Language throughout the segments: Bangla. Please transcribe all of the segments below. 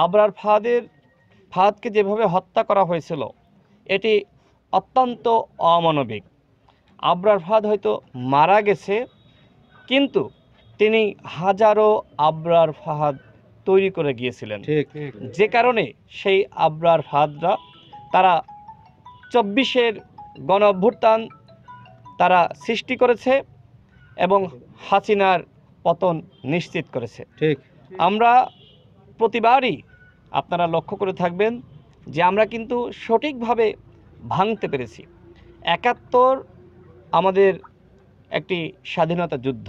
আবরার ফাহাদকে যেভাবে হত্যা করা হয়েছিল এটি অত্যন্ত অমানবিক। আবরার ফাহাদ হয়তো মারা গেছে, কিন্তু তিনি হাজারো আবরার ফাহাদ তৈরি করে গিয়েছিলেন, ঠিক। যে কারণে সেই আবরার ফাহাদরা তারা 24-এর গণ অভ্যুত্থান তারা সৃষ্টি করেছে এবং হাসিনার পতন নিশ্চিত করেছে। ঠিক। আমরা প্রতিবারই আপনারা লক্ষ্য করে থাকবেন যে আমরা কিন্তু সঠিকভাবে ভাঙতে পেরেছি। 71 আমাদের একটি স্বাধীনতা যুদ্ধ,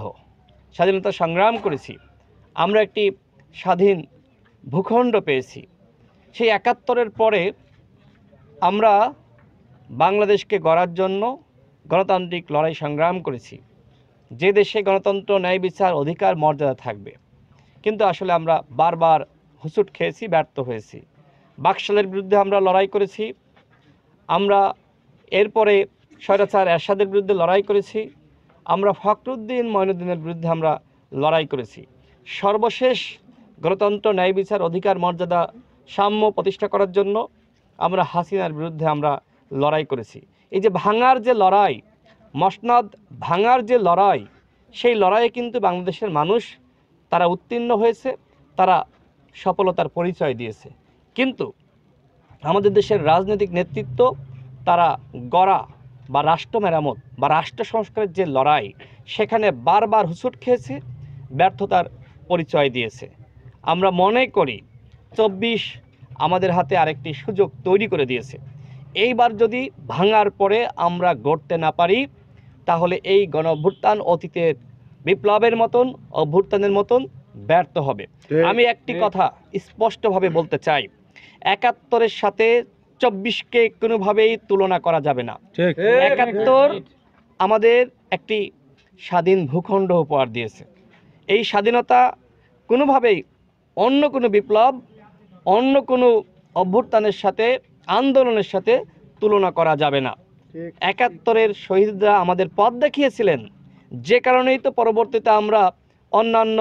স্বাধীনতা সংগ্রাম করেছি, আমরা একটি স্বাধীন ভূখণ্ড পেয়েছি। সেই 71-এর পরে আমরা বাংলাদেশকে গড়ার জন্য গণতান্ত্রিক লড়াই সংগ্রাম করেছি, যে দেশে গণতন্ত্র, ন্যায় বিচার, অধিকার, মর্যাদা থাকবে। কিন্তু আসলে আমরা বারবার হুঁচট খেয়েছি, ব্যর্থ হয়েছি। বাকশালের বিরুদ্ধে আমরা লড়াই করেছি, আমরা এরপরে স্বৈরাচার এরশাদের বিরুদ্ধে লড়াই করেছি, আমরা ফখরুদ্দিন মঈনুদ্দিনের বিরুদ্ধে আমরা লড়াই করেছি। সর্বশেষ গণতন্ত্র, ন্যায় বিচার, অধিকার, মর্যাদা, সাম্য প্রতিষ্ঠা করার জন্য আমরা হাসিনার বিরুদ্ধে আমরা লড়াই করেছি। এই যে ভাঙার যে লড়াই, মসনদ ভাঙার যে লড়াই, সেই লড়াইয়ে কিন্তু বাংলাদেশের মানুষ তারা উত্তীর্ণ হয়েছে, তারা সফলতার পরিচয় দিয়েছে। কিন্তু আমাদের দেশের রাজনৈতিক নেতৃত্ব তারা গড়া বা রাষ্ট্র মেরামত বা রাষ্ট্র সংস্কারের যে লড়াই, সেখানে বারবার হুঁচট খেয়েছে, ব্যর্থতার পরিচয় দিয়েছে। আমরা মনে করি 24 আমাদের হাতে আরেকটি সুযোগ তৈরি করে দিয়েছে। এইবার যদি ভাঙার পরে আমরা গড়তে না পারি, তাহলে এই গণ অভ্যুত্থান অতীতের বিপ্লবের মতন, অভ্যুত্থানের মতন ব্যর্থ হবে। আমি একটি কথা স্পষ্টভাবে বলতে চাই, 71-এর সাথে 24-কে কোনোভাবেই তুলনা করা যাবে না। 71 আমাদের একটি স্বাধীন ভূখণ্ড উপহার দিয়েছে। এই স্বাধীনতা কোনোভাবেই অন্য কোনো বিপ্লব, অন্য কোনো অভ্যুত্থানের সাথে, আন্দোলনের সাথে তুলনা করা যাবে না। 71-এর শহীদরা আমাদের পথ দেখিয়েছিলেন, যে কারণেই তো পরবর্তীতে আমরা অন্যান্য